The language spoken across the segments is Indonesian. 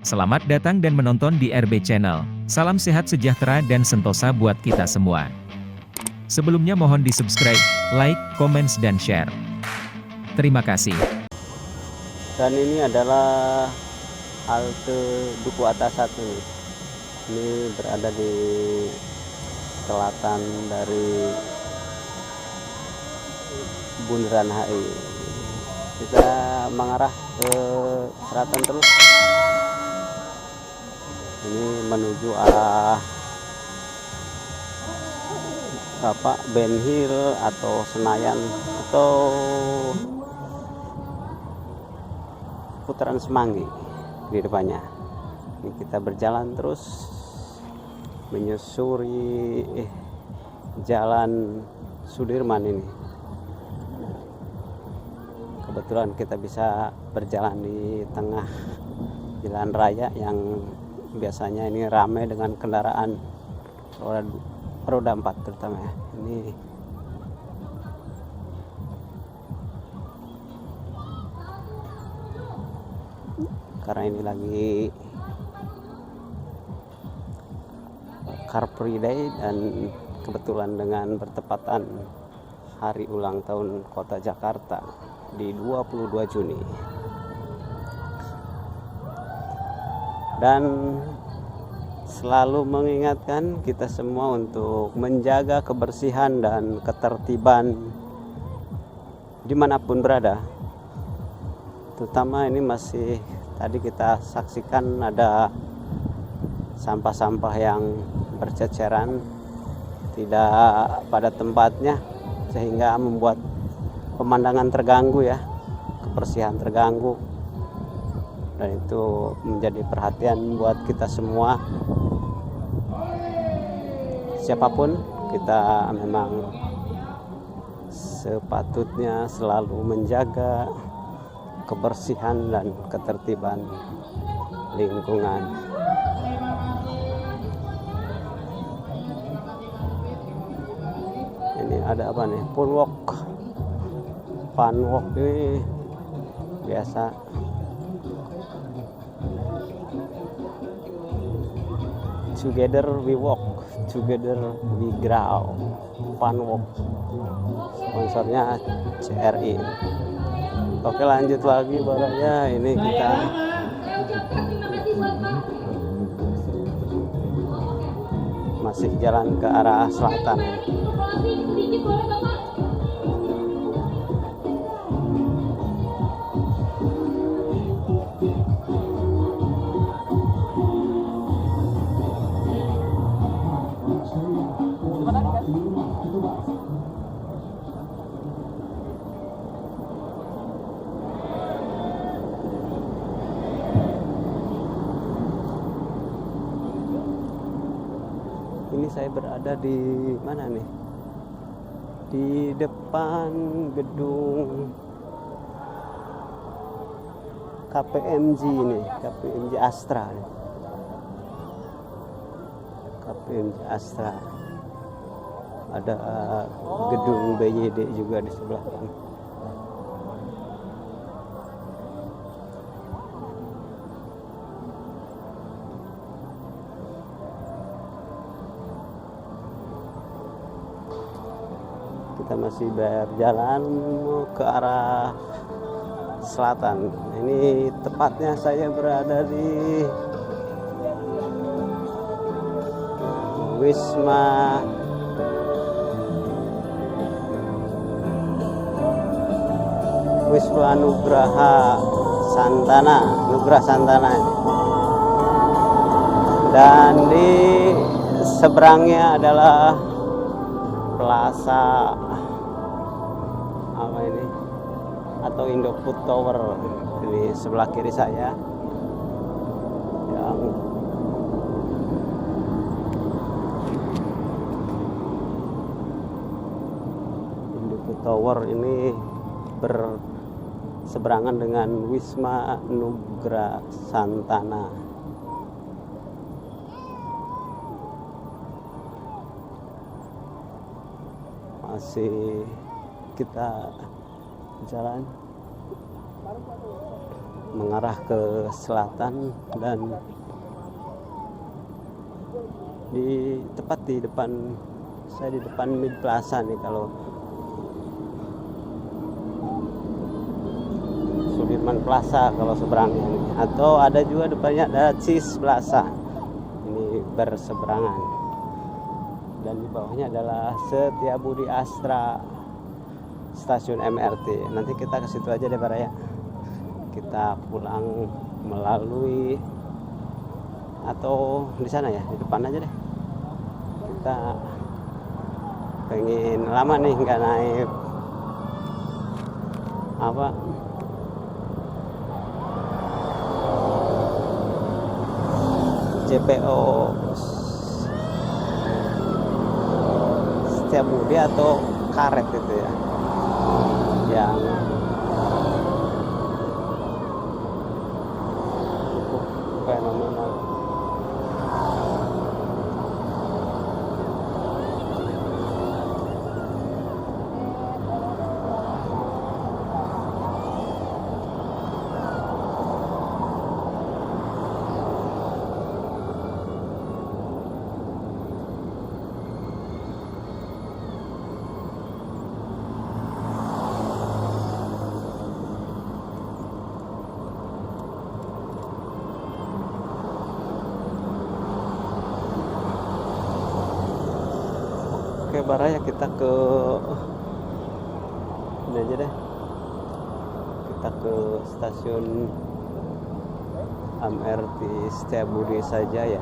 Selamat datang dan menonton di RB Channel. Salam sehat sejahtera dan sentosa buat kita semua. Sebelumnya mohon di-subscribe, like, comments, dan share. Terima kasih. Dan ini adalah halte Duku Atas 1 nih. Ini berada di selatan dari Bundaran HI. Kita mengarah ke selatan terus. Ini menuju arah Ben Hill atau Senayan atau Putaran Semanggi di depannya. Ini kita berjalan terus menyusuri Jalan Sudirman ini. Kebetulan kita bisa berjalan di tengah jalan raya yang biasanya ini ramai dengan kendaraan roda 4 terutama ya. Ini karena ini lagi Car Free Day dan kebetulan dengan bertepatan hari ulang tahun Kota Jakarta di 22 Juni. Dan selalu mengingatkan kita semua untuk menjaga kebersihan dan ketertiban dimanapun berada. Terutama ini masih tadi kita saksikan ada sampah-sampah yang berceceran tidak pada tempatnya sehingga membuat pemandangan terganggu ya, kebersihan terganggu. Dan itu menjadi perhatian buat kita semua. Siapapun kita memang sepatutnya selalu menjaga kebersihan dan ketertiban lingkungan. Ini ada apa nih? Funwalk ini biasa. Together we walk, together we grow. Funwalk, sponsornya CRI. Oke, lanjut lagi barangnya. Ini kita masih jalan ke arah selatan. Ini saya berada di mana nih? Di depan gedung KPMG nih, KPMG Astra nih. KPMG Astra. Ada gedung BYD juga di sebelah sana. Kita masih berjalan ke arah selatan. Ini tepatnya saya berada di Wisma Nugraha Santana. Dan di seberangnya adalah Plaza apa ini atau Indofood Tower di sebelah kiri saya yang Indofood Tower ini berseberangan dengan Wisma Nugraha Santana. Masih kita jalan mengarah ke selatan, dan tepat di depan saya, di depan Mid Plaza nih, kalau Sudirman Plaza kalau seberangnya nih. Atau ada juga depannya ada Cis Plaza, ini berseberangan, dan di bawahnya adalah Setiabudi Astra, stasiun MRT. Nanti kita ke situ aja deh Baraya, kita pulang melalui, atau di sana ya, di depan aja deh. Kita pengen lama nih nggak naik apa JPO Setiabudi atau karet itu ya, yang cukup fenomenal. Oke Baraya, kita ke ini aja deh, kita ke stasiun MRT Setiabudi saja ya.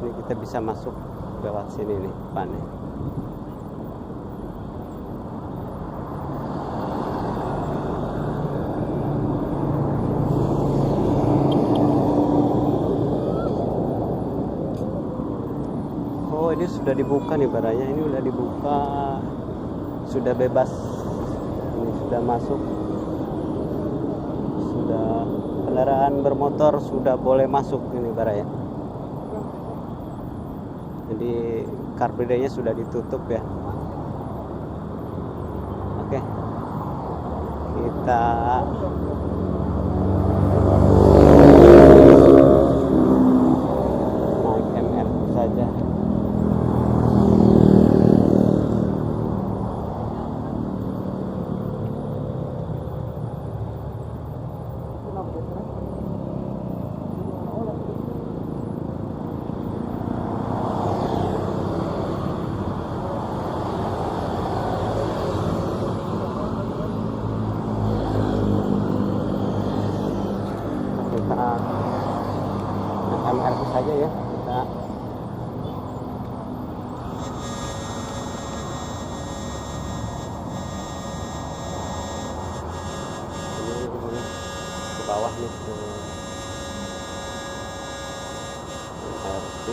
Ini kita bisa masuk lewat sini nih depannya. Oh, ini sudah dibuka nih Baraya, ini udah dibuka, sudah bebas, ini sudah masuk, sudah kendaraan bermotor sudah boleh masuk ini Baraya. Jadi Car Free Day-nya sudah ditutup ya. Oke, kita naik MRT saja. Kita MRT saja ya, kita ini ke bawah nih, ke MRT.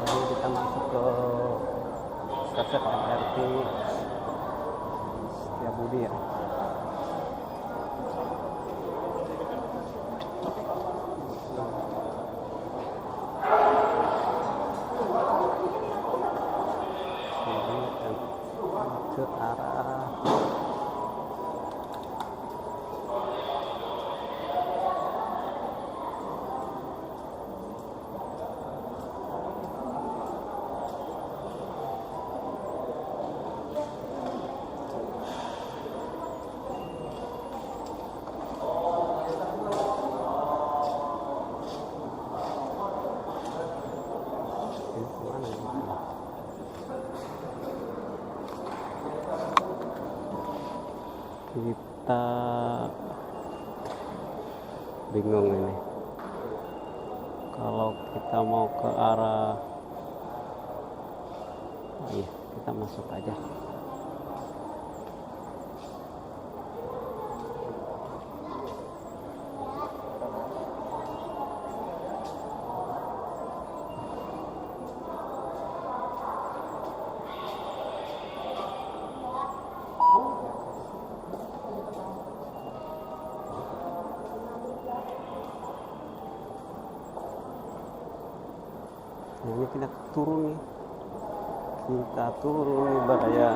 Lalu kita masuk ke stasiun MRT Setiabudi ya. Ke arah kita bingung ini kalau kita mau ke arah, iya kita masuk aja. Nah, ini kita turun nih. Kita turun nih Baraya.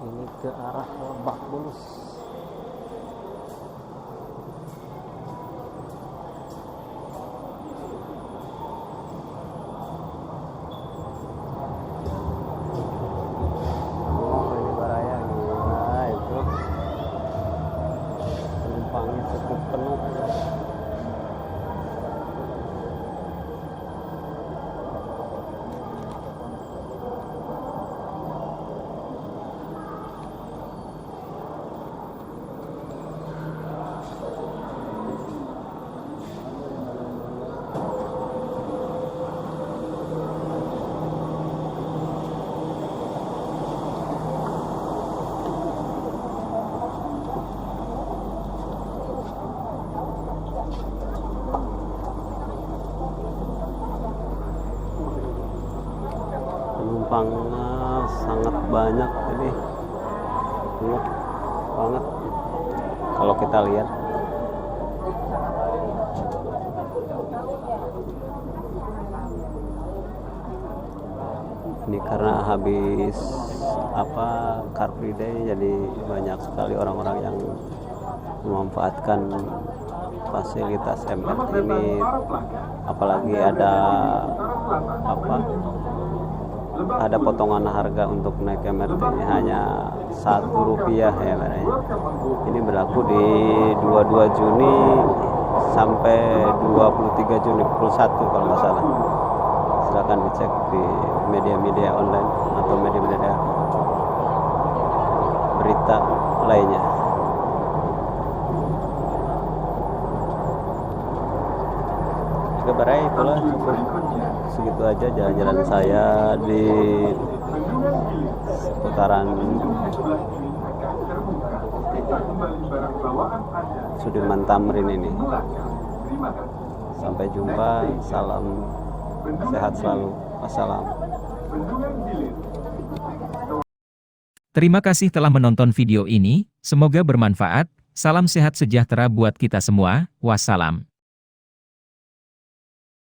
Ini ke arah Lebak Bulus. Oh, ini Baraya gila itu. Penumpangnya cukup penuh. Penumpangnya sangat banyak ini, banyak banget kalau kita lihat. Ini karena habis Car Free Day, jadi banyak sekali orang-orang yang memanfaatkan fasilitas MRT ini, apalagi ada potongan harga untuk naik MRT-nya hanya Rp1 ya barangnya. Ini berlaku di 22 Juni sampai 23 Juni pukul 1 kalau nggak salah. Silahkan dicek di media-media online atau media-media berita lainnya. Baraya itulah, cukup segitu aja jalan-jalan saya di seputaran Sudirman Tamrin ini. Sampai jumpa, salam sehat selalu, wassalam. Terima kasih telah menonton video ini, semoga bermanfaat. Salam sehat sejahtera buat kita semua, wassalam.